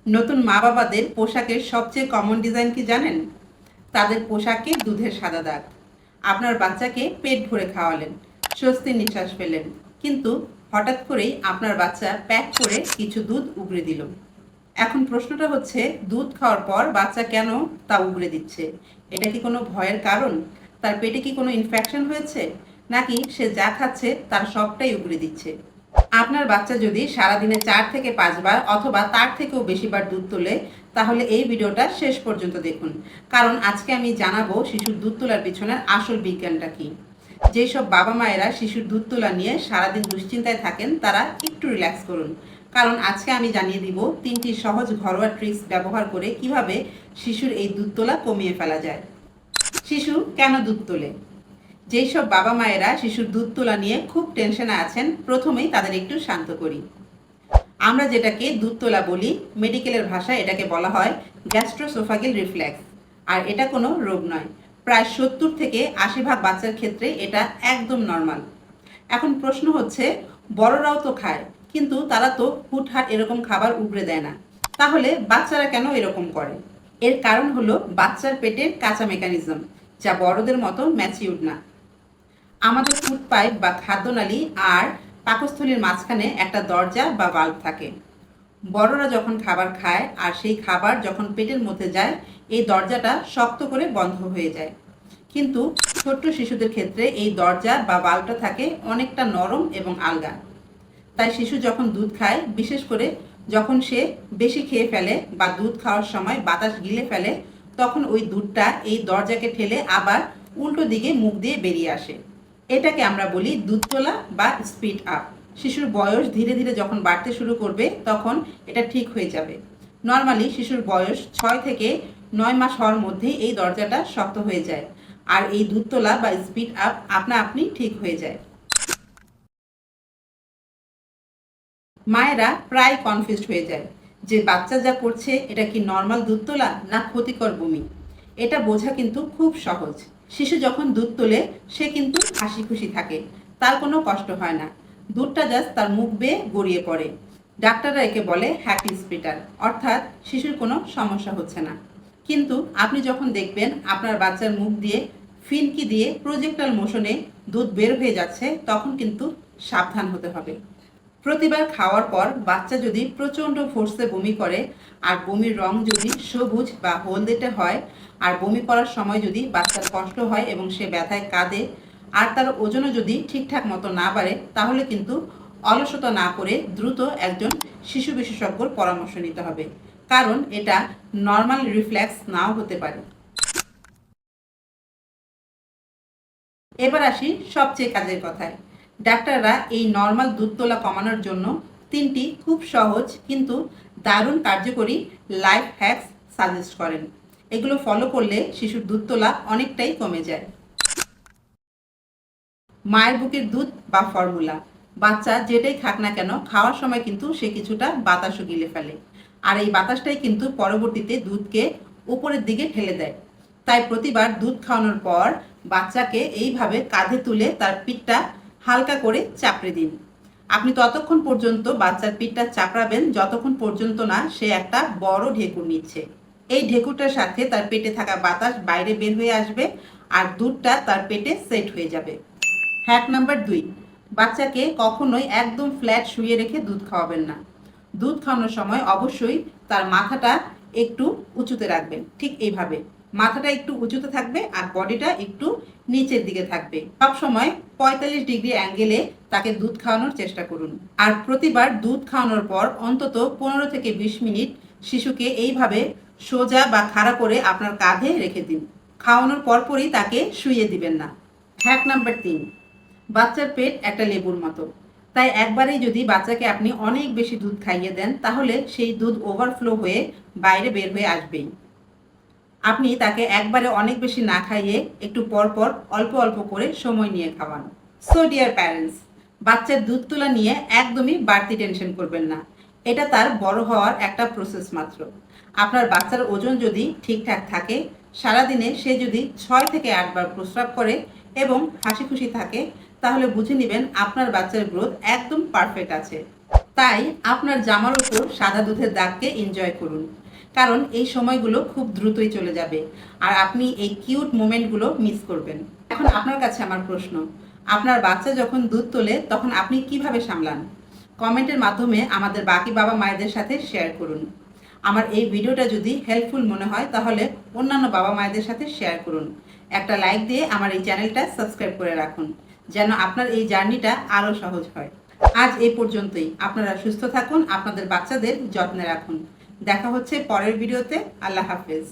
নতুন মা বাবাদের পোশাকের সবচেয়ে কমন ডিজাইন কি জানেন? তাদের পোশাকে দুধের সাদা দাগ। আপনার বাচ্চাকে পেট ভরে খাওয়ালেন, স্বস্তির নিঃশ্বাস ফেলেন, কিন্তু হঠাৎ করেই আপনার বাচ্চা প্যাক করে কিছু দুধ উগরে দিল। এখন প্রশ্নটা হচ্ছে, দুধ খাওয়ার পর বাচ্চা কেন তা উগরে দিচ্ছে? এটা কি কোনো ভয়ের কারণ? তার পেটে কি কোনো ইনফেকশন হয়েছে, নাকি সে যা খাচ্ছে তার সবটাই উগরে দিচ্ছে? আপনার বাচ্চা যদি সারাদিনে 4 থেকে 5 বার অথবা তার থেকেও বেশি বার দুধ তোলে, তাহলে এই ভিডিওটা শেষ পর্যন্ত দেখুন, কারণ আজকে আমি জানাবো শিশুর দুধ তোলার পিছনের আসল বিজ্ঞানটা কি। যেসব বাবা মায়েরা শিশুর দুধ তোলা নিয়ে সারাদিন দুশ্চিন্তায় থাকেন, তারা একটু রিল্যাক্স করুন, কারণ আজকে আমি জানিয়ে দিব 3টি সহজ ঘরোয়া ট্রিক্স ব্যবহার করে কিভাবে শিশুর এই দুধ তোলা কমিয়ে ফেলা যায়। শিশু কেন দুধ তোলে? যেই সব বাবা মায়েরা শিশুর দুধ তোলা নিয়ে খুব টেনশনে আছেন, প্রথমেই তাদের একটু শান্ত করি। আমরা যেটাকে দুধ তোলা বলি, মেডিকেলের ভাষায় এটাকে বলা হয় গ্যাস্ট্রোসোফাগেল রিফ্লেক্স। আর এটা কোনো রোগ নয়। প্রায় 70 থেকে 80% বাচ্চার ক্ষেত্রে এটা একদম নর্মাল। এখন প্রশ্ন হচ্ছে, বড়রাও তো খায়, কিন্তু তারা তো হুটহাট এরকম খাবার উগরে দেয় না, তাহলে বাচ্চারা কেন এরকম করে? এর কারণ হলো বাচ্চার পেটের কাঁচা মেকানিজম, যা বড়দের মতো ম্যাচিউরড না। আমাদের ফুড পাইপ বা খাদ্যনালী আর পাকস্থলীর মাঝখানে একটা দরজা বা ভালভ থাকে। বড়রা যখন খাবার খায় আর সেই খাবার যখন পেটের মধ্যে যায়, এই দরজাটা শক্ত করে বন্ধ হয়ে যায়। কিন্তু ছোট্ট শিশুদের ক্ষেত্রে এই দরজা বা ভালভটা থাকে অনেকটা নরম এবং আলগা। তাই শিশু যখন দুধ খায়, বিশেষ করে যখন সে বেশি খেয়ে ফেলে বা দুধ খাওয়ার সময় বাতাস গিলে ফেলে, তখন ওই দুধটা এই দরজাকে ঠেলে আবার উল্টো দিকে মুখ দিয়ে বেরিয়ে আসে। এটাকে আমরা বলি দুধ তোলা বা স্পিড আপ। শিশুর বয়স ধীরে ধীরে যখন বাড়তে শুরু করবে, তখন এটা ঠিক হয়ে যাবে। নর্মালি শিশুর বয়স 6 থেকে 9 মাস হওয়ার মধ্যেই এই দরজাটা শক্ত হয়ে যায়, আর এই দুধ তোলা বা স্পিড আপ আপনা আপনি ঠিক হয়ে যায়। মায়েরা প্রায় কনফিউজড হয়ে যায় যে বাচ্চা যা করছে এটা কি নর্মাল দুধ তোলা না ক্ষতিকর বমি। এটা বোঝা কিন্তু খুব সহজ। শিশু যখন দুধ তোলে, সে কিন্তু হাসি খুশি থাকে, তার কোনো কষ্ট হয় না, দুধটা জাস্ট তার মুখ বেয়ে গড়িয়ে পড়ে। ডাক্তাররা একে বলে হ্যাপি স্পিটার, অর্থাৎ শিশুর কোনো সমস্যা হচ্ছে না। কিন্তু আপনি যখন দেখবেন আপনার বাচ্চার মুখ দিয়ে ফিনকি দিয়ে প্রজেক্টাল মোশনে দুধ বের হয়ে যাচ্ছে, তখন কিন্তু সাবধান হতে হবে। প্রতিবার খাওয়ার পর বাচ্চা যদি প্রচণ্ড ফোর্সে বমি করে, আর বমির রং যদি সবুজ বা হলদেটে হয়, আর বমি করার সময় যদি বাচ্চার কষ্ট হয় এবং সে ব্যথায় কাঁদে, আর তার ওজনও যদি ঠিকঠাক মতো না বাড়ে, তাহলে কিন্তু অলসতা না করে দ্রুত একজন শিশু বিশেষজ্ঞর পরামর্শ নিতে হবে, কারণ এটা নর্মাল রিফ্লেক্স নাও হতে পারে। এবার আসি সবচেয়ে কাজের কথায়। ডাক্তাররা এই নর্মাল দুধ তোলা কমানোর জন্য 3টি খুব সহজ কিন্তু দারুণ কার্যকরী লাইফ হ্যাকস সাজেস্ট করেন। এগুলো ফলো করলে শিশুর দুধ তোলা অনেকটাই কমে যায়। মায়ের বুকের দুধ বা ফর্মুলা। বাচ্চা যেটাই খাক না কেন, খাওয়ার সময় কিন্তু সে কিছুটা বাতাসও গিলে ফেলে, আর এই বাতাসটাই কিন্তু পরবর্তীতে দুধকে উপরের দিকে ঠেলে দেয়। তাই প্রতিবার দুধ খাওয়ানোর পর বাচ্চাকে এইভাবে কাঁধে তুলে তার পিঠটা হালকা করে চাপড়ে দিন। আপনি ততক্ষণ পর্যন্ত বাচ্চার পিঠটা চাপড়াবেন যতক্ষণ পর্যন্ত না সে একটা বড় ঢেকুর নিচ্ছে। এই ঢেকুরটার সাথে তার পেটে থাকা বাতাস বাইরে বের হয়ে আসবে, আর দুধটা তার পেটে সেট হয়ে যাবে। হ্যাক নাম্বার 2, বাচ্চাকে কখনোই একদম ফ্ল্যাট শুয়ে রেখে দুধ খাওয়াবেন না। দুধ খাওয়ানোর সময় অবশ্যই তার মাথাটা একটু উঁচুতে রাখবেন, ঠিক এইভাবে মাথাটা একটু উঁচুতে থাকবে আর বডিটা একটু নিচের দিকে থাকবে। সব সময় 45 ডিগ্রি অ্যাঙ্গেলে তাকে দুধ খাওয়ানোর চেষ্টা করুন। আর প্রতিবার দুধ খাওয়ানোর পর অন্তত 15 থেকে 20 মিনিট শিশুকে এইভাবে সোজা বা খাড়া করে আপনার কাঁধে রেখে দিন। খাওয়ানোর পরপরই তাকে শুইয়ে দিবেন না। হ্যাক নাম্বার 3, বাচ্চার পেট একটা লেবুর মতো। তাই একবারেই যদি বাচ্চাকে আপনি অনেক বেশি দুধ খাইয়ে দেন, তাহলে সেই দুধ ওভারফ্লো হয়ে বাইরে বের হয়ে আসবেই। আপনি তাকে একবারে অনেক বেশি না খাইয়ে একটু পর পর অল্প অল্প করে সময় নিয়ে খাওয়ান। সো ডিয়ার প্যারেন্টস, বাচ্চার দুধ তোলা নিয়ে একদমই বাড়তি টেনশন করবেন না। এটা তার বড় হওয়ার একটা প্রসেস মাত্র। আপনার বাচ্চার ওজন যদি ঠিকঠাক থাকে, সারাদিনে সে যদি 6 থেকে 8 বার প্রস্রাব করে এবং হাসি খুশি থাকে, তাহলে বুঝে নেবেন আপনার বাচ্চার গ্রোথ একদম পারফেক্ট আছে। তাই আপনার জামার উপর সাদা দুধের দাগকে এনজয় করুন, কারণ এই সময়গুলো খুব দ্রুতই চলে যাবে আর আপনি এই কিউট মোমেন্টগুলো মিস করবেন। এখন আপনার কাছে আমার প্রশ্ন, আপনার বাচ্চা যখন দুধ তোলে তখন আপনি কিভাবে সামলান? কমেন্টের মাধ্যমে আমাদের বাকি বাবা মায়েদের সাথে শেয়ার করুন। আমার এই ভিডিওটা যদি হেল্পফুল মনে হয় তাহলে অন্যান্য বাবা মায়েদের সাথে শেয়ার করুন। একটা লাইক দিয়ে আমার এই চ্যানেলটা সাবস্ক্রাইব করে রাখুন, যেন আপনার এই জার্নিটা আরও সহজ হয়। আজ এই পর্যন্তই। আপনারা সুস্থ থাকুন, আপনাদের বাচ্চাদের যত্নে রাখুন। দেখা হচ্ছে পরের ভিডিওতে। আল্লাহ হাফেজ।